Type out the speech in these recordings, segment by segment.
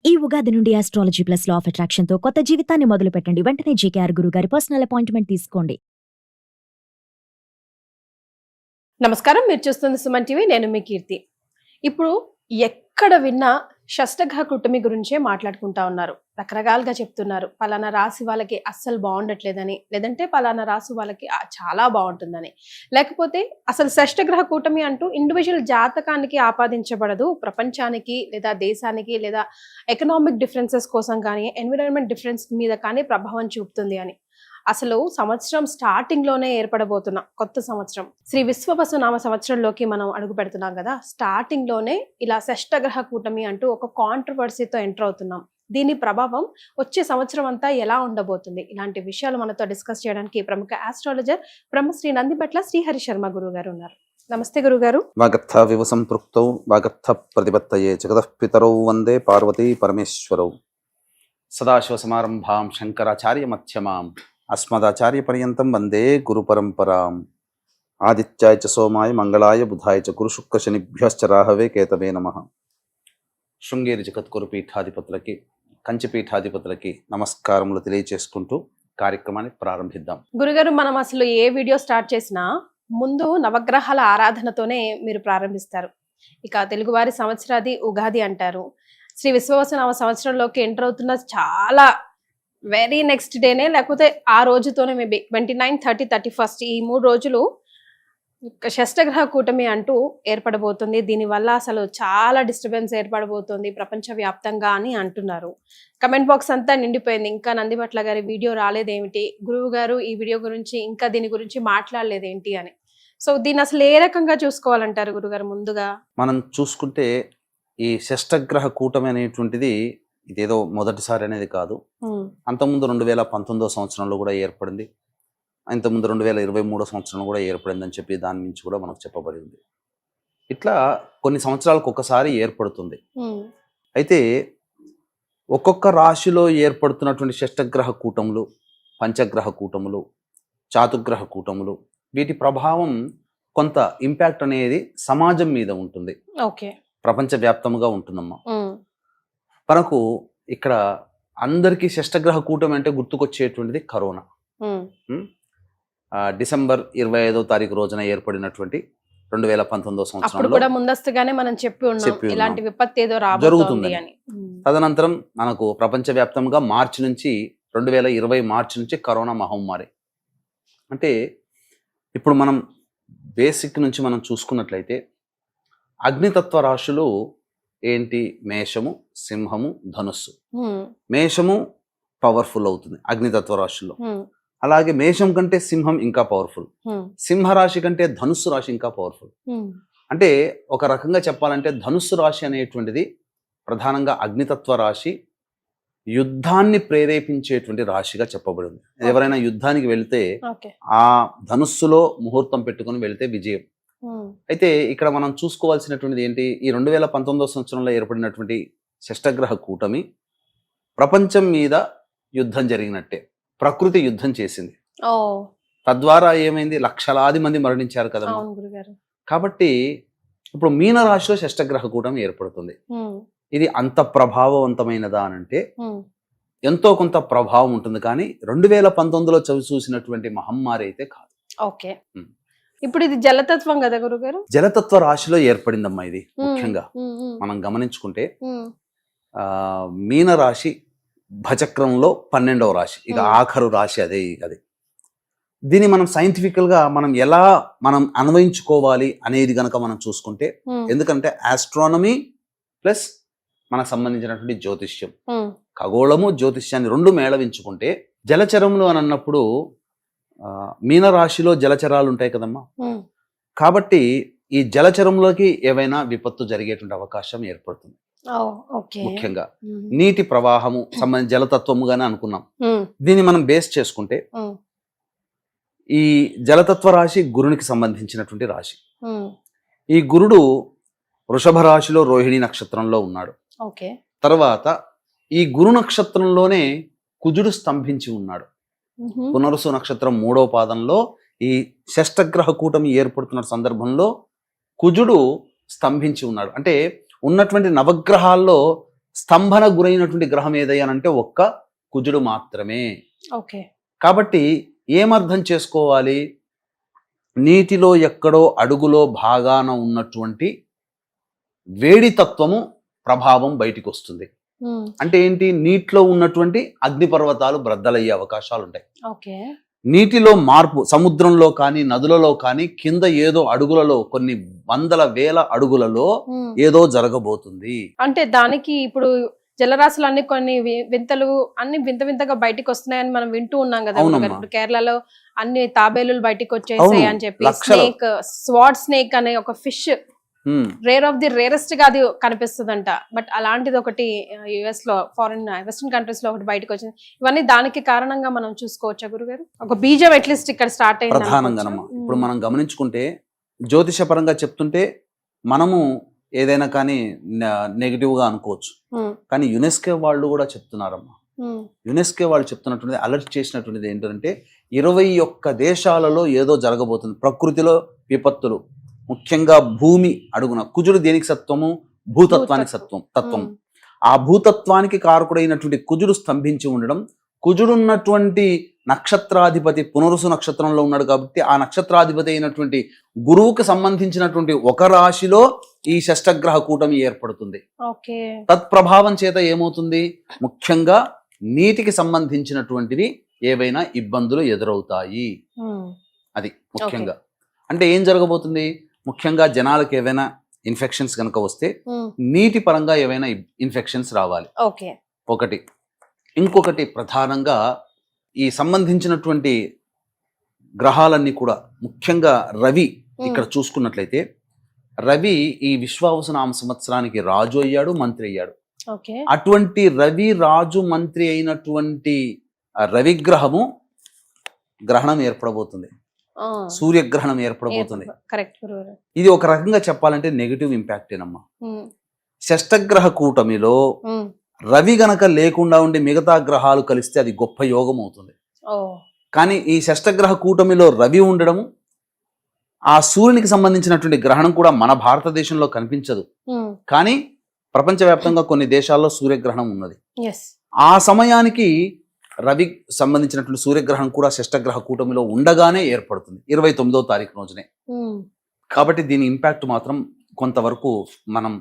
ఈ ఉగాది నుండి astrology plus law of attraction తో కొత్త జీవితాన్ని మొదలు పెట్టండి. వెంటనే జీకేఆర్ గురువు గారి పర్సనల్ అపాయింట్మెంట్ తీసుకోండి. నమస్కారం, మీరు చూస్తుంది సుమన్ టీవీ. నేను మీ కీర్తి. ఇప్పుడు ఎక్కడ విన్నా షష్టగ్రహ కూటమి గురించే మాట్లాడుకుంటా ఉన్నారు. రకరకాలుగా చెప్తున్నారు. పలానా రాశి వాళ్ళకి అస్సలు బాగుండట్లేదని, లేదంటే పలానా రాశి వాళ్ళకి చాలా బాగుంటుందని, లేకపోతే అసలు షష్టగ్రహ కూటమి అంటూ ఇండివిజువల్ జాతకానికి ఆపాదించబడదు, ప్రపంచానికి లేదా దేశానికి లేదా ఎకనామిక్ డిఫరెన్సెస్ కోసం కానీ ఎన్విరాన్మెంట్ డిఫరెన్స్ మీద కానీ ప్రభావం చూపుతుంది అని. అసలు సంవత్సరం స్టార్టింగ్ లోనే ఏర్పడబోతున్న కొత్త సంవత్సరం శ్రీ విశ్వవసు నామ సంవత్సరంలోకి మనం అడుగు పెడుతున్నాం కదా. స్టార్టింగ్ లోనే ఇలా షష్టగ్రహ కూటమి అంటూ ఒక కాంట్రవర్సీతో ఎంటర్ అవుతున్నాం. దీని ప్రభావం వచ్చే సంవత్సరం అంతా ఎలా ఉండబోతుంది, ఇలాంటి విషయాలు మనతో డిస్కస్ చేయడానికి ప్రముఖ ఆస్ట్రాలజర్ బ్రహ్మశ్రీ నందిబట్ల శ్రీహరి శర్మ గురువు గారు ఉన్నారు. నమస్తే గురుగారు. వాగర్థ వివ సంపృక్తౌ వాగర్థ ప్రతిపత్తయే జగతః పితరౌ వందే పార్వతీ పరమేశ్వరౌ. సదాశివ సమారంభాం శంకరాచార్య మధ్యమాం అస్మదాచార్య పర్యంతం వందే గురు పరంపరాం. ఆదిత్యాయ చ సోమాయ మంగళాయ బుధాయ చ గురు శుక్ర శనిభ్యశ్చ రాహవే కేతవే నమః. శృంగేరి జగద్గురు పీఠాధిపతులకి, కంచి పీఠాధిపతులకి నమస్కారములు తెలియచేసుకుంటూ కార్యక్రమాన్ని ప్రారంభిద్దాం. గురుగారు, మనం అసలు ఏ వీడియో స్టార్ట్ చేసినా ముందు నవగ్రహాల ఆరాధనతోనే మీరు ప్రారంభిస్తారు. ఇక తెలుగువారి సంవత్సరాది ఉగాది అంటారు. శ్రీ విశ్వవసునామ సంవత్సరంలోకి ఎంటర్ అవుతున్న చాలా వెరీ నెక్స్ట్ డేనే, లేకపోతే ఆ రోజుతోనే మేబీ 29, 30, 31 ఈ 3 రోజులు షష్టగ్రహ కూటమి అంటూ ఏర్పడబోతుంది. దీనివల్ల అసలు చాలా డిస్టర్బెన్స్ ఏర్పడబోతుంది ప్రపంచ వ్యాప్తంగా అని అంటున్నారు. కమెంట్ బాక్స్ అంతా నిండిపోయింది. ఇంకా నందిబట్ల గారి వీడియో రాలేదేమిటి, గురువు గారు ఈ వీడియో గురించి ఇంకా దీని గురించి మాట్లాడలేదేంటి అని. సో దీన్ని అసలు ఏ రకంగా చూసుకోవాలంటారు గురుగారు? ముందుగా మనం చూసుకుంటే ఈ షష్టగ్రహ కూటమి అనేటువంటిది ఇదేదో మొదటిసారి అనేది కాదు. అంతకుముందు 2019 సంవత్సరంలో కూడా ఏర్పడింది. ఇంతకుముందు 2023 సంవత్సరంలో కూడా ఏర్పడింది అని చెప్పి దాని నుంచి కూడా మనకు చెప్పబడింది. ఇట్లా కొన్ని సంవత్సరాలకు ఒకసారి ఏర్పడుతుంది. అయితే ఒక్కొక్క రాశిలో ఏర్పడుతున్నటువంటి షష్టగ్రహ కూటములు, పంచగ్రహ కూటములు, చాతుగ్రహ కూటములు, వీటి ప్రభావం కొంత ఇంపాక్ట్ అనేది సమాజం మీద ఉంటుంది. ప్రపంచవ్యాప్తంగా ఉంటుందమ్మా. మనకు ఇక్కడ అందరికీ షష్టగ్రహ కూటమి అంటే గుర్తుకొచ్చేటువంటిది కరోనా. డిసెంబర్ 25వ తారీఖు రోజున ఏర్పడినటువంటి 2019 సంవత్సరంలో ముందస్తుగానే మనం చెప్పి ఇలాంటి విపత్తు ఏదో జరుగుతుంది అని. తదనంతరం మనకు ప్రపంచవ్యాప్తంగా మార్చి నుంచి 2020 మార్చి నుంచి కరోనా మహమ్మారి. అంటే ఇప్పుడు మనం బేసిక్ నుంచి మనం చూసుకున్నట్లయితే అగ్నితత్వ రాశులు ఏంటి? మేషము, సింహము, ధనుస్సు. మేషము పవర్ఫుల్ అవుతుంది అగ్నితత్వ రాశుల్లో. అలాగే మేషం కంటే సింహం ఇంకా పవర్ఫుల్, సింహరాశి కంటే ధనుస్సు రాశి ఇంకా పవర్ఫుల్. అంటే ఒక రకంగా చెప్పాలంటే ధనుస్సు రాశి అనేటువంటిది ప్రధానంగా అగ్నితత్వ రాశి, యుద్ధాన్ని ప్రేరేపించేటువంటి రాశిగా చెప్పబడింది. ఎవరైనా యుద్ధానికి వెళితే ఆ ధనుస్సులో ముహూర్తం పెట్టుకుని వెళితే విజయం. అయితే ఇక్కడ మనం చూసుకోవాల్సినటువంటిది ఏంటి? ఈ 2019 సంవత్సరంలో ఏర్పడినటువంటి షష్టగ్రహ కూటమి ప్రపంచం మీద యుద్ధం జరిగినట్టే. ప్రకృతి యుద్ధం చేసింది. తద్వారా ఏమైంది? లక్షలాది మంది మరణించారు కదా. కాబట్టి ఇప్పుడు మీన రాశిలో షష్టగ్రహ కూటమి ఏర్పడుతుంది. ఇది అంత ప్రభావవంతమైనదా అనంటే ఎంతో కొంత ప్రభావం ఉంటుంది, కానీ 2019లో చూసినటువంటి మహమ్మారి అయితే కాదు. ఇప్పుడు ఇది జలతత్వం కదా గురుగారు? జలతత్వ రాశిలో ఏర్పడిందమ్మా ఇది. ముఖ్యంగా మనం గమనించుకుంటే మీన రాశి భచక్రంలో 12వ రాశి, ఇక ఆఖరు రాశి అదే. దీన్ని మనం సైంటిఫికల్ గా మనం ఎలా అన్వయించుకోవాలి అనేది గనక మనం చూసుకుంటే, ఎందుకంటే ఆస్ట్రానమీ ప్లస్ మనకు సంబంధించినటువంటి జ్యోతిష్యం, ఖగోళము జ్యోతిష్యాన్ని రెండు మేళవించుకుంటే జలచరములు అని అన్నప్పుడు మీనరాశిలో జలచరాలు ఉంటాయి కదమ్మా. కాబట్టి ఈ జలచరంలోకి ఏవైనా విపత్తు జరిగేటువంటి అవకాశం ఏర్పడుతుంది. ముఖ్యంగా నీటి ప్రవాహము సంబంధించి జలతత్వముగానే అనుకున్నాం. దీన్ని మనం బేస్ చేసుకుంటే ఈ జలతత్వ రాశి గురునికి సంబంధించినటువంటి రాశి. ఈ గురుడు వృషభ రాశిలో రోహిణి నక్షత్రంలో ఉన్నాడు. తర్వాత ఈ గురు నక్షత్రంలోనే కుజుడు స్తంభించి ఉన్నాడు. పునరుసు నక్షత్రం 3వ పాదంలో ఈ షష్టగ్రహ కూటమి ఏర్పడుతున్న సందర్భంలో కుజుడు స్తంభించి ఉన్నాడు. అంటే ఉన్నటువంటి నవగ్రహాల్లో స్తంభన గురైనటువంటి గ్రహం ఏదయ్యానంటే ఒక్క కుజుడు మాత్రమే. ఓకే. కాబట్టి ఏమర్థం చేసుకోవాలి, నీటిలో ఎక్కడో అడుగులో భాగాన ఉన్నటువంటి వేడి తత్వము ప్రభావం బయటికి వస్తుంది. అంటే ఏంటి, నీటిలో ఉన్నటువంటి అగ్నిపర్వతాలు బ్రద్దలయ్యే అవకాశాలు ఉంటాయి. ఓకే. నీటిలో మార్పు, సముద్రంలో కానీ నదులలో కానీ కింద ఏదో అడుగులలో, కొన్ని వందల వేల అడుగులలో ఏదో జరగబోతుంది. అంటే దానికి ఇప్పుడు జలరాశులు అన్ని కొన్ని వింతలు అన్ని వింత వింతగా బయటికి వస్తున్నాయని మనం వింటూ ఉన్నాం కదా. ఇప్పుడు కేరళలో అన్ని తాబేలు బయటికి వచ్చేసాయి అని చెప్పి, స్నేక్, స్వార్డ్ స్నేక్ అనే ఒక fish rare of the rarest గా అది కనిపిస్తుందంట. బట్ అలాంటిది ఒకటి యుఎస్ లో, ఫారిన్ వెస్టర్న్ కంట్రీస్ లో ఒకటి బయటకు వచ్చింది. ఇవన్నీ దానికి కారణంగా మనం చూసుకోవచ్చా గురుగారు? ఒక బీజం అట్లీస్ట్ ఇక్కడ స్టార్ట్ అయింది ప్రధానంగా. ఇప్పుడు మనం గమనించుకుంటే జ్యోతిషపరంగా చెప్తుంటే మనము ఏదైనా కానీ నెగిటివ్ గా అనుకోవచ్చు, కానీ యునెస్కో వాళ్ళు కూడా చెప్తున్నారమ్మా. యునెస్కో వాళ్ళు చెప్తున్నటువంటిది, అలర్ట్ చేసినటువంటిది ఏంటంటే 21 దేశాలలో ఏదో జరగబోతుంది. ప్రకృతిలో విపత్తులు, ముఖ్యంగా భూమి అడుగున కుజుడు దేనికి సత్వము, భూతత్వానికి తత్వం. ఆ భూతత్వానికి కారకుడైనటువంటి కుజుడు స్తంభించి ఉండడం, కుజుడున్నటువంటి నక్షత్రాధిపతి పునరుసు నక్షత్రంలో ఉన్నాడు కాబట్టి ఆ నక్షత్రాధిపతి అయినటువంటి గురువుకు సంబంధించినటువంటి ఒక రాశిలో ఈ షష్టగ్రహ కూటమి ఏర్పడుతుంది. తత్ప్రభావం చేత ఏమవుతుంది, ముఖ్యంగా నీటికి సంబంధించినటువంటివి ఏవైనా ఇబ్బందులు ఎదురవుతాయి. అది ముఖ్యంగా. అంటే ఏం జరగబోతుంది, ముఖ్యంగా జనాలకు ఏవైనా ఇన్ఫెక్షన్స్ కనుక వస్తే నీటి పరంగా ఏవైనా ఇన్ఫెక్షన్స్ రావాలి. ఒకటి. ఇంకొకటి ప్రధానంగా ఈ సంబంధించినటువంటి గ్రహాలన్నీ కూడా, ముఖ్యంగా రవి ఇక్కడ చూసుకున్నట్లయితే, రవి ఈ విశ్వావసునామ సంవత్సరానికి రాజు అయ్యాడు, మంత్రి అయ్యాడు. అటువంటి రవి రాజు మంత్రి అయినటువంటి రవిగ్రహము గ్రహణం ఏర్పడబోతుంది, సూర్యగ్రహణం ఏర్పడబోతుంది. ఇది ఒక రకంగా చెప్పాలంటే నెగిటివ్ ఇంపాక్టేనమ్మా. షష్టగ్రహ కూటమిలో రవి గనక లేకుండా ఉండి మిగతా గ్రహాలు కలిస్తే అది గొప్ప యోగం అవుతుంది. కానీ ఈ షష్టగ్రహ కూటమిలో రవి ఉండడము, ఆ సూర్యునికి సంబంధించినటువంటి గ్రహణం కూడా మన భారతదేశంలో కనిపించదు, కానీ ప్రపంచవ్యాప్తంగా కొన్ని దేశాల్లో సూర్యగ్రహణం ఉన్నది. ఆ సమయానికి రవి సంబంధించినటువంటి సూర్యగ్రహణం కూడా షష్టగ్రహ కూటమిలో ఉండగానే ఏర్పడుతుంది, 29వ తారీఖు రోజునే. కాబట్టి దీని ఇంపాక్ట్ మాత్రం కొంతవరకు మనం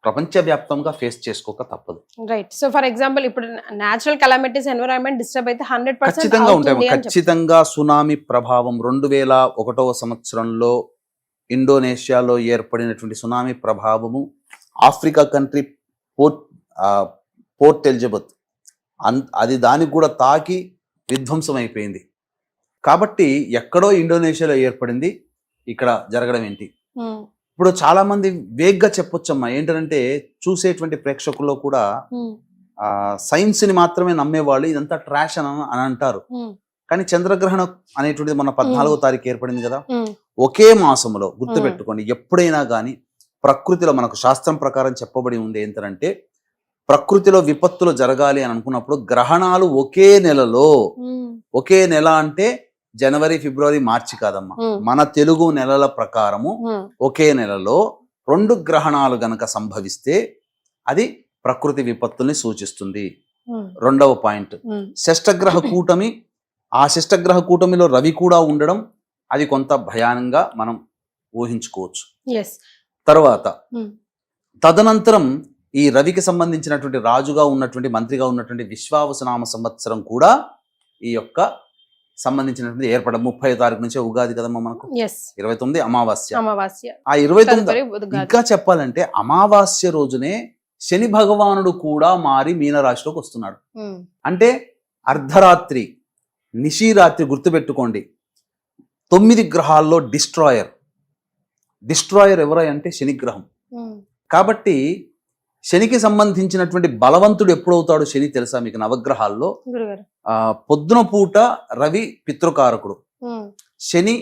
ప్రపంచవ్యాప్తంగా ఫేస్ చేసుకోక తప్పదు. రైట్. సో ఫర్ ఎగ్జాంపుల్ ఇప్పుడు నేచురల్ కెలామిటీస్, ఎన్విరాన్మెంట్ డిస్టర్బ్ అయితే 100% ఖచ్చితంగా ఉంటాయి. ఖచ్చితంగా సునామీ ప్రభావం 2001వ సంవత్సరంలో ఇండోనేషియాలో ఏర్పడినటువంటి సునామీ ప్రభావము ఆఫ్రికా కంట్రీ పోర్ట్ ఎలిజబెత్ అది దానికి కూడా తాకి విధ్వంసం అయిపోయింది. కాబట్టి ఎక్కడో ఇండోనేషియాలో ఏర్పడింది, ఇక్కడ జరగడం ఏంటి? ఇప్పుడు చాలా మంది వేగ్గా చెప్పొచ్చమ్మా, ఏంటంటే చూసేటువంటి ప్రేక్షకుల్లో కూడా సైన్స్ ని మాత్రమే నమ్మేవాళ్ళు ఇదంతా ట్రాష్ అని అంటారు. కానీ చంద్రగ్రహణం అనేటువంటిది మన 14వ తారీఖు ఏర్పడింది కదా, ఒకే మాసంలో. గుర్తుపెట్టుకోండి, ఎప్పుడైనా కానీ ప్రకృతిలో మనకు శాస్త్రం ప్రకారం చెప్పబడి ఉంది ఏంటంటే, ప్రకృతిలో విపత్తులు జరగాలి అని అనుకున్నప్పుడు గ్రహణాలు ఒకే నెలలో, ఒకే నెల అంటే జనవరి, ఫిబ్రవరి, మార్చి కాదమ్మా, మన తెలుగు నెలల ప్రకారము ఒకే నెలలో 2 గ్రహణాలు గనక సంభవిస్తే అది ప్రకృతి విపత్తుల్ని సూచిస్తుంది. రెండవ పాయింట్, షష్టగ్రహ కూటమి. ఆ షష్టగ్రహ కూటమిలో రవి కూడా ఉండడం అది కొంత భయానంగా మనం ఊహించుకోవచ్చు. తర్వాత తదనంతరం ఈ రవికి సంబంధించినటువంటి రాజుగా ఉన్నటువంటి, మంత్రిగా ఉన్నటువంటి విశ్వావసునామ సంవత్సరం కూడా ఈ యొక్క సంబంధించినటువంటి ఏర్పడ 30వ తారీఖు నుంచే ఉగాది కదమ్మా మనకు. 29 అమావాస్య. ఆ 29 ఇంకా చెప్పాలంటే అమావాస్య రోజునే శని భగవానుడు కూడా మారి మీనరాశిలోకి వస్తున్నాడు. అంటే అర్ధరాత్రి, నిశీరాత్రి. గుర్తుపెట్టుకోండి, 9 గ్రహాల్లో డిస్ట్రాయర్ ఎవరై అంటే శనిగ్రహం. కాబట్టి శనికి సంబంధించినటువంటి బలవంతుడు ఎప్పుడవుతాడు శని తెలుసా మీకు? నవగ్రహాల్లో పొద్దున పూట రవి పితృకారకుడు, శని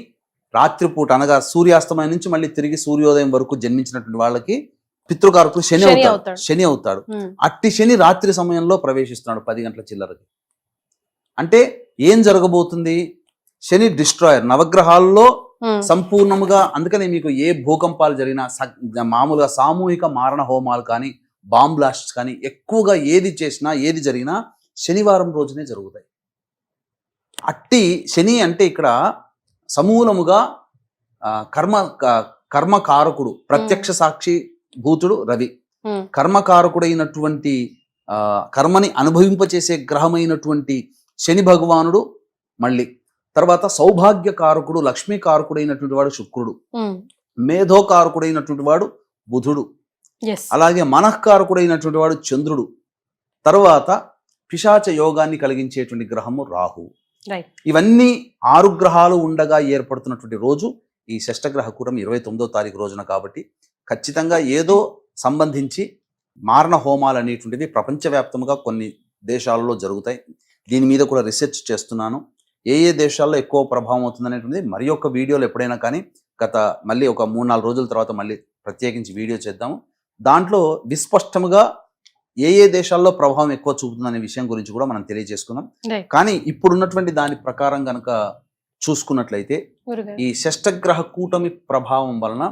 రాత్రిపూట అనగా సూర్యాస్తమయం నుంచి మళ్ళీ తిరిగి సూర్యోదయం వరకు జన్మించినటువంటి వాళ్ళకి పితృకారకుడు శని అవుతాడు. అట్టి శని రాత్రి సమయంలో ప్రవేశిస్తున్నాడు 10 గంటల చిల్లరకి. అంటే ఏం జరగబోతుంది? శని డిస్ట్రాయర్ నవగ్రహాల్లో సంపూర్ణముగా. అందుకని మీకు ఏ భూకంపాలు జరిగినా మామూలుగా సామూహిక మారణ హోమాలు కానీ బాంబ్ బ్లాస్ట్స్ కానీ ఎక్కువగా ఏది చేసినా ఏది జరిగినా శనివారం రోజునే జరుగుతాయి. అట్టి శని అంటే ఇక్కడ సమూలముగా కర్మకారకుడు, ప్రత్యక్ష సాక్షి భూతుడు రవి, కర్మకారకుడైనటువంటి కర్మని అనుభవింపచేసే గ్రహమైనటువంటి శని భగవానుడు, మళ్ళీ తర్వాత సౌభాగ్యకారకుడు లక్ష్మీకారకుడైనటువంటి వాడు శుక్రుడు, మేధోకారకుడైనటువంటి వాడు బుధుడు, అలాగే మనఃకారకుడైనటువంటి వాడు చంద్రుడు, తర్వాత పిశాచ యోగాన్ని కలిగించేటువంటి గ్రహము రాహు. ఇవన్నీ 6 గ్రహాలు ఉండగా ఏర్పడుతున్నటువంటి రోజు ఈ షష్టగ్రహ కూటమి 29వ తారీఖు రోజున. కాబట్టి ఖచ్చితంగా ఏదో సంబంధించి మారణ హోమాలు అనేటువంటివి ప్రపంచవ్యాప్తంగా కొన్ని దేశాలలో జరుగుతాయి. దీని మీద కూడా రీసెర్చ్ చేస్తున్నాను. ఏ దేశాల్లో ఎక్కువ ప్రభావం అవుతుంది అనేటువంటిది మరి ఒక వీడియోలో ఎప్పుడైనా కానీ మళ్ళీ ఒక 3-4 రోజుల తర్వాత మళ్ళీ ప్రత్యేకించి వీడియో చేద్దాము. దాంట్లో విస్పష్టంగా ఏ దేశాల్లో ప్రభావం ఎక్కువ చూపుతుందనే విషయం గురించి కూడా మనం తెలియజేసుకుందాం. కానీ ఇప్పుడున్నటువంటి దాని ప్రకారం కనుక చూసుకున్నట్లయితే ఈ షష్టగ్రహ కూటమి ప్రభావం వలన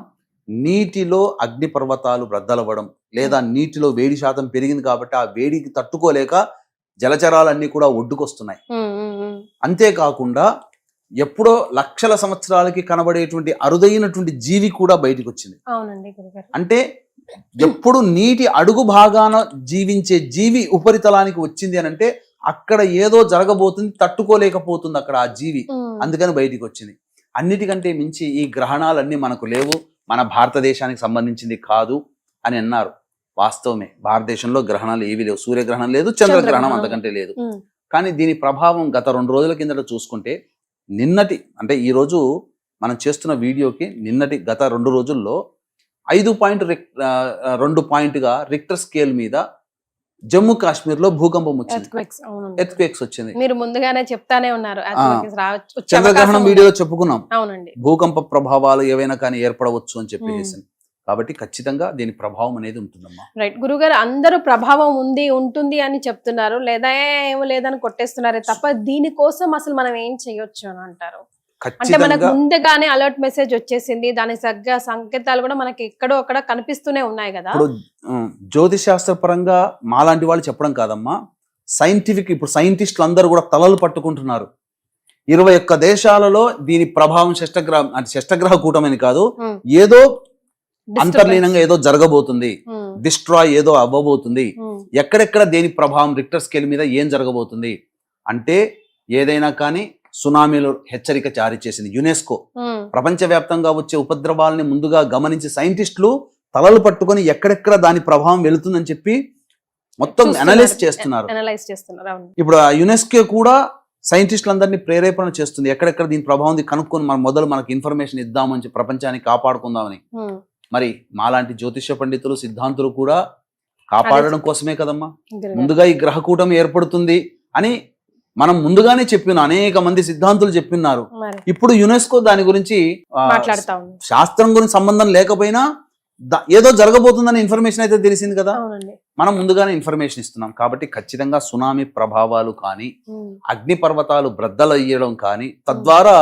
నీటిలో అగ్నిపర్వతాలు బ్రద్దలవ్వడం, లేదా నీటిలో వేడి శాతం పెరిగింది కాబట్టి ఆ వేడికి తట్టుకోలేక జలచరాలన్నీ కూడా ఒడ్డుకొస్తున్నాయి. అంతేకాకుండా ఎప్పుడో లక్షల సంవత్సరాలకి కనబడేటువంటి అరుదైనటువంటి జీవి కూడా బయటికి వచ్చింది. అంటే ఎప్పుడు నీటి అడుగు భాగాన జీవించే జీవి ఉపరితలానికి వచ్చింది అని అంటే అక్కడ ఏదో జరగబోతుంది, తట్టుకోలేకపోతుంది అక్కడ ఆ జీవి, అందుకని బయటికి వచ్చింది. అన్నిటికంటే మించి ఈ గ్రహణాలన్నీ మనకు లేవు, మన భారతదేశానికి సంబంధించింది కాదు అని అన్నారు. వాస్తవమే, భారతదేశంలో గ్రహణాలు ఏవి లేవు. సూర్యగ్రహణం లేదు, చంద్రగ్రహణం అంతకంటే లేదు. కానీ దీని ప్రభావం గత 2 రోజుల కిందట చూసుకుంటే నిన్నటి అంటే ఈ రోజు మనం చేస్తున్న వీడియోకి గత 2 రోజుల్లో 5.2 పాయింట్గా రిక్టర్ స్కేల్ మీద జమ్మూ కాశ్మీర్ లో భూకంపం వచ్చింది, ఎర్త్క్వేక్స్ వచ్చింది. మీరు ముందుగానే చెప్తానే ఉన్నారు. చంద్రగ్రహణం వీడియోలో చెప్పుకున్నాం, భూకంప ప్రభావాలు ఏవైనా కానీ ఏర్పడవచ్చు అని చెప్పేసి. కాబట్టి ఖచ్చితంగా దీని ప్రభావం అనేది ఉంటుందమ్మా. రైట్ గురుగారు, అందరూ ప్రభావం ఉంటుంది అని చెప్తున్నారు, లేదా ఏమో లేదని కొట్టేస్తున్నారే తప్ప దీనికోసం అసలు మనం ఏం చేయొచ్చు అని అంటారు? అంటే మనకు ముందుగానే అలర్ట్ మెసేజ్ వచ్చేసింది, దాని తగ్గ సంకేతాలు కూడా మనకి ఎక్కడో అక్కడ కనిపిస్తూనే ఉన్నాయి కదా. జ్యోతిష్ శాస్త్ర పరంగా మాలాంటి వాళ్ళు చెప్పడం కాదమ్మా, సైంటిఫిక్ ఇప్పుడు సైంటిస్టులు అందరూ కూడా తలలు పట్టుకుంటున్నారు. 21 దేశాలలో దీని ప్రభావం షష్టగ్రహ కూటమని కాదు, ఏదో అంతర్లీనంగా ఏదో జరగబోతుంది, డిస్ట్రాయ్ ఏదో అవ్వబోతుంది. ఎక్కడెక్కడ దేని ప్రభావం రిక్టర్ స్కేల్ మీద ఏం జరగబోతుంది అంటే ఏదైనా కానీ సునామీలు హెచ్చరిక జారీ చేసింది యునెస్కో. ప్రపంచవ్యాప్తంగా వచ్చే ఉపద్రవాలని ముందుగా గమనించి సైంటిస్టులు తలలు పట్టుకొని ఎక్కడెక్కడ దాని ప్రభావం వెళుతుందని చెప్పి మొత్తం అనలైజ్ చేస్తున్నారు. ఇప్పుడు ఆ యునెస్కో కూడా సైంటిస్టులందరినీ ప్రేరేపణ చేస్తుంది, ఎక్కడెక్కడ దీని ప్రభావం కనుక్కొని మనకి ఇన్ఫర్మేషన్ ఇద్దామని చెప్పి ప్రపంచాన్ని కాపాడుకుందామని. మరి మాలాంటి జ్యోతిష పండితులు సిద్ధాంతులు కూడా కాపాడడం కోసమే కదమ్మా ముందుగా ఈ గ్రహ కూటమి ఏర్పడుతుంది అని మనం ముందుగానే చెప్పిన అనేక మంది సిద్ధాంతులు చెప్పిన్నారు. ఇప్పుడు యునెస్కో దాని గురించి శాస్త్రం గురించి సంబంధం లేకపోయినా ఏదో జరగబోతుందనే ఇన్ఫర్మేషన్ అయితే తెలిసింది కదా, మనం ముందుగానే ఇన్ఫర్మేషన్ ఇస్తున్నాం. కాబట్టి ఖచ్చితంగా సునామీ ప్రభావాలు కానీ, అగ్నిపర్వతాలు బ్రద్దలయ్యడం కానీ, తద్వారా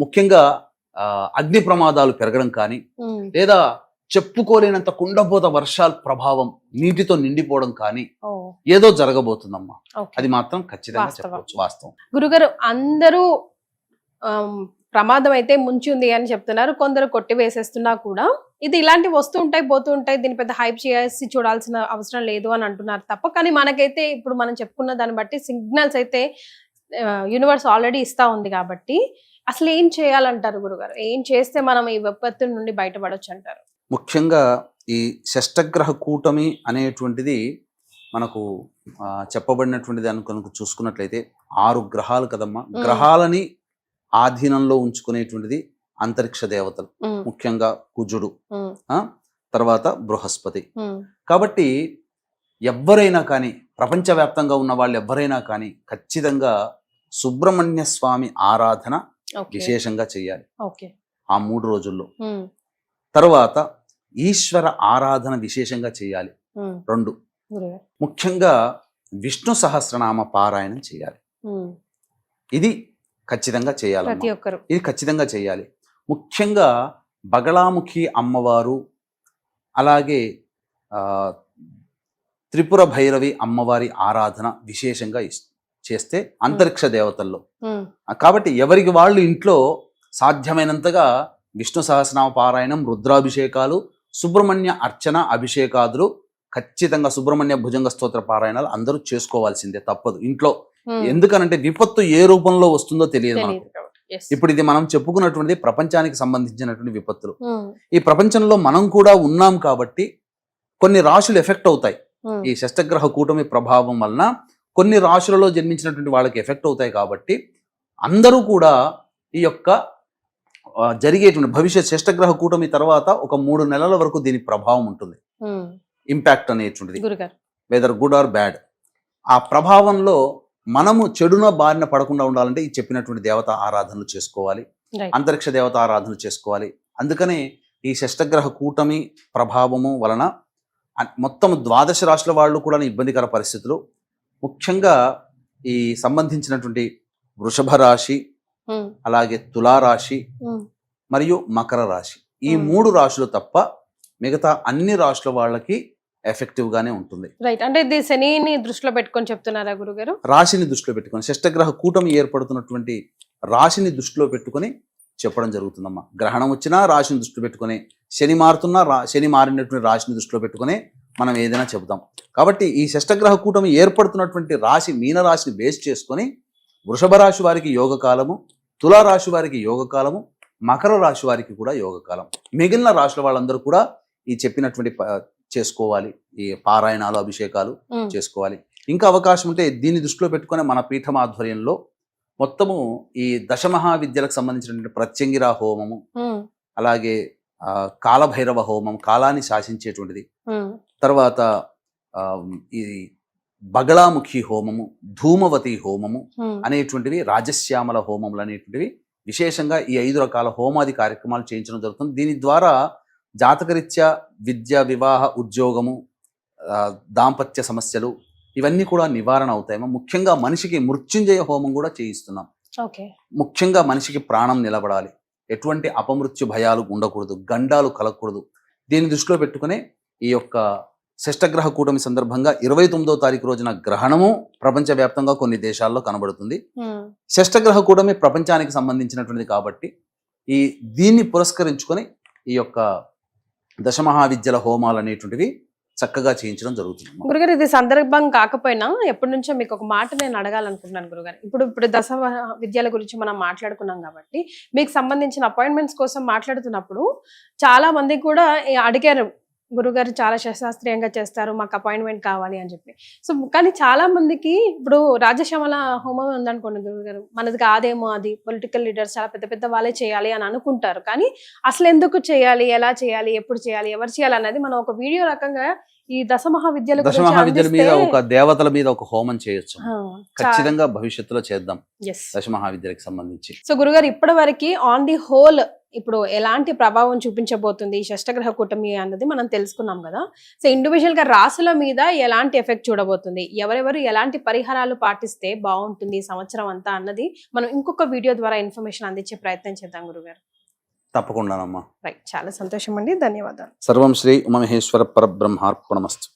ముఖ్యంగా అగ్ని ప్రమాదాలు పెరగడం కానీ, లేదా చెప్పుకోలేనంత కుండపోత వర్షాల ప్రభావం నీటితో నిండిపోవడం కానీ ఏదో జరగబోతుందమ్మా. అది మాత్రం ఖచ్చితంగా చెప్పవచ్చు, వాస్తవం. గురుగారు, అందరూ ప్రమాదం అయితే ముంచి ఉంది అని చెప్తున్నారు, కొందరు కొట్టి వేసేస్తున్నా కూడా ఇది ఇలాంటివి వస్తూ ఉంటాయి పోతూ ఉంటాయి, దీని పెద్ద హైప్ చేసి చూడాల్సిన అవసరం లేదు అని అంటున్నారు తప్ప. కానీ మనకైతే ఇప్పుడు మనం చెప్పుకున్న దాన్ని బట్టి సిగ్నల్స్ అయితే యూనివర్స్ ఆల్రెడీ ఇస్తా ఉంది. కాబట్టి అసలు ఏం చేయాలంటారు గురుగారు? ఏం చేస్తే మనం ఈ విపత్తు నుండి బయటపడొచ్చు అంటారు? ముఖ్యంగా ఈ షష్టగ్రహ కూటమి అనేటువంటిది మనకు చెప్పబడినటువంటిది కనుక చూసుకున్నట్లయితే 6 గ్రహాలు కదమ్మా. గ్రహాలని ఆధీనంలో ఉంచుకునేటువంటిది అంతరిక్ష దేవతలు, ముఖ్యంగా కుజుడు, తర్వాత బృహస్పతి. కాబట్టి ఎవరైనా కానీ, ప్రపంచవ్యాప్తంగా ఉన్న వాళ్ళు ఎవరైనా కానీ ఖచ్చితంగా సుబ్రహ్మణ్య స్వామి ఆరాధన విశేషంగా చేయాలి ఆ 3 రోజుల్లో. తర్వాత ఈశ్వర ఆరాధన విశేషంగా చేయాలి. 2, ముఖ్యంగా విష్ణు సహస్రనామ పారాయణం చేయాలి. ఇది ఖచ్చితంగా చేయాలి, ఇది ఖచ్చితంగా చేయాలి. ముఖ్యంగా బగళాముఖి అమ్మవారు, అలాగే త్రిపుర భైరవి అమ్మవారి ఆరాధన విశేషంగా చేస్తే అంతరిక్ష దేవతల్లో. కాబట్టి ఎవరికి వాళ్ళు ఇంట్లో సాధ్యమైనంతగా విష్ణు సహస్రనామ పారాయణం, రుద్రాభిషేకాలు, సుబ్రహ్మణ్య అర్చన, అభిషేకాదులు, ఖచ్చితంగా సుబ్రహ్మణ్య భుజంగ స్తోత్ర పారాయణాలు అందరూ చేసుకోవాల్సిందే, తప్పదు ఇంట్లో. ఎందుకనంటే విపత్తు ఏ రూపంలో వస్తుందో తెలియదు మనకు. ఇప్పుడు ఇది మనం చెప్పుకున్నటువంటి ప్రపంచానికి సంబంధించినటువంటి విపత్తులు. ఈ ప్రపంచంలో మనం కూడా ఉన్నాం కాబట్టి కొన్ని రాశులు ఎఫెక్ట్ అవుతాయి. ఈ షష్టగ్రహ కూటమి ప్రభావం వలన కొన్ని రాశులలో జన్మించినటువంటి వాళ్ళకి ఎఫెక్ట్ అవుతాయి. కాబట్టి అందరూ కూడా ఈ యొక్క జరిగేటువంటి భవిష్యత్ షష్టగ్రహ కూటమి తర్వాత ఒక 3 నెలల వరకు దీని ప్రభావం ఉంటుంది, ఇంపాక్ట్ అనేటువంటిది, వెదర్ గుడ్ ఆర్ బ్యాడ్. ఆ ప్రభావంలో మనము చెడున బారిన పడకుండా ఉండాలంటే ఈ చెప్పినటువంటి దేవత ఆరాధనలు చేసుకోవాలి, అంతరిక్ష దేవత ఆరాధనలు చేసుకోవాలి. అందుకనే ఈ షష్టగ్రహ కూటమి ప్రభావము వలన మొత్తం 12 రాశుల వాళ్ళు కూడా ఇబ్బందికర పరిస్థితులు, ముఖ్యంగా ఈ సంబంధించినటువంటి వృషభ రాశి, అలాగే తులారాశి మరియు మకర రాశి, ఈ 3 రాశులు తప్ప మిగతా అన్ని రాశుల వాళ్ళకి ఎఫెక్టివ్ గానే ఉంటుంది. రైట్. అంటే ఇది శనిని దృష్టిలో పెట్టుకొని చెప్తున్నారా గురుగారు? రాశిని దృష్టిలో పెట్టుకొని, షష్టగ్రహ కూటమి ఏర్పడుతున్నటువంటి రాశిని దృష్టిలో పెట్టుకొని చెప్పడం జరుగుతుందమ్మా. గ్రహణం వచ్చినా రాశిని దృష్టిలో పెట్టుకుని, శని మారుతున్నా శని మారినటువంటి రాశిని దృష్టిలో పెట్టుకుని మనం ఏదైనా చెబుతాం. కాబట్టి ఈ షష్టగ్రహ కూటమి ఏర్పడుతున్నటువంటి రాశి మీనరాశిని బేస్ చేసుకొని వృషభ రాశి వారికి యోగకాలము, తులారాశి వారికి యోగకాలము, మకర రాశి వారికి కూడా యోగకాలం. మిగిలిన రాశుల వాళ్ళందరూ కూడా ఈ చెప్పినటువంటి చేసుకోవాలి, ఈ పారాయణాలు, అభిషేకాలు చేసుకోవాలి. ఇంకా అవకాశం ఉంటే దీన్ని దృష్టిలో పెట్టుకుని మన పీఠం ఆధ్వర్యంలో మొత్తము ఈ దశమహావిద్యలకు సంబంధించినటువంటి ప్రత్యంగిర హోమము, అలాగే కాలభైరవ హోమం, కాలాన్ని శాసించేటువంటిది, తర్వాత ఈ బగళాముఖి హోమము, ధూమవతి హోమము అనేటువంటివి, రాజశ్యామల హోమములు అనేటువంటివి విశేషంగా ఈ 5 రకాల హోమాది కార్యక్రమాలు చేయించడం జరుగుతుంది. దీని ద్వారా జాతకరీత్యా విద్య, వివాహ, ఉద్యోగము, దాంపత్య సమస్యలు ఇవన్నీ కూడా నివారణ అవుతాయేమో. ముఖ్యంగా మనిషికి మృత్యుంజయ హోమం కూడా చేయిస్తున్నాం. ముఖ్యంగా మనిషికి ప్రాణం నిలబడాలి, ఎటువంటి అపమృత్యు భయాలు ఉండకూడదు, గండాలు కలగకూడదు. దీన్ని దృష్టిలో పెట్టుకునే ఈ యొక్క షష్టగ్రహ కూటమి సందర్భంగా 29వ తారీఖు రోజున గ్రహణము ప్రపంచవ్యాప్తంగా కొన్ని దేశాల్లో కనబడుతుంది. షష్టగ్రహ కూటమి ప్రపంచానికి సంబంధించినటువంటిది కాబట్టి దీన్ని పురస్కరించుకొని ఈ యొక్క దశమహావిద్యల హోమాలు అనేటువంటివి చక్కగా చేయించడం జరుగుతుంది. గురుగారు, ఇది సందర్భం కాకపోయినా ఎప్పటి నుంచో మీకు ఒక మాట నేను అడగాలనుకుంటున్నాను గురుగారు. ఇప్పుడు దశ విద్యల గురించి మనం మాట్లాడుకున్నాం కాబట్టి మీకు సంబంధించిన అపాయింట్మెంట్స్ కోసం మాట్లాడుతున్నప్పుడు చాలా మంది కూడా అడిగారు, గురుగారు చాలా శాస్త్రీయంగా చేస్తారు, మాకు అపాయింట్మెంట్ కావాలి అని చెప్పి. సో కానీ చాలా మందికి ఇప్పుడు రాజశ్యామల హోమం ఉందనుకోండి గురుగారు, మనది కాదేమో, అది పొలిటికల్ లీడర్స్ చాలా పెద్ద పెద్ద వాళ్ళే చేయాలి అని అనుకుంటారు. కానీ అసలు ఎందుకు చేయాలి, ఎలా చేయాలి, ఎప్పుడు చేయాలి, ఎవరు చేయాలి అన్నది మనం ఒక వీడియో రకంగా ఈ దశమహావిద్యల మీద, ఒక దేవతల మీద ఒక హోమం చేయొచ్చు. ఖచ్చితంగా భవిష్యత్తులో చేద్దాం దశమహావిద్యలకు సంబంధించి. సో గురుగారు, ఇప్పటి వరకు ఆన్ ది హోల్ ఇప్పుడు ఎలాంటి ప్రభావం చూపించబోతుంది ఈ షష్టగ్రహ కూటమి అన్నది మనం తెలుసుకున్నాం కదా. సో ఇండివిజువల్ గా రాశుల మీద ఎలాంటి ఎఫెక్ట్ చూడబోతుంది, ఎవరెవరు ఎలాంటి పరిహారాలు పాటిస్తే బాగుంటుంది ఈ సంవత్సరం అంతా అన్నది మనం ఇంకొక వీడియో ద్వారా ఇన్ఫర్మేషన్ అందించే ప్రయత్నం చేద్దాం గురుగారు. తప్పకుండానమ్మా. రైట్, చాలా సంతోషం అండి, ధన్యవాదాలు. సర్వం శ్రీ ఉమామహేశ్వర పరబ్రహ్మార్పణమస్తు.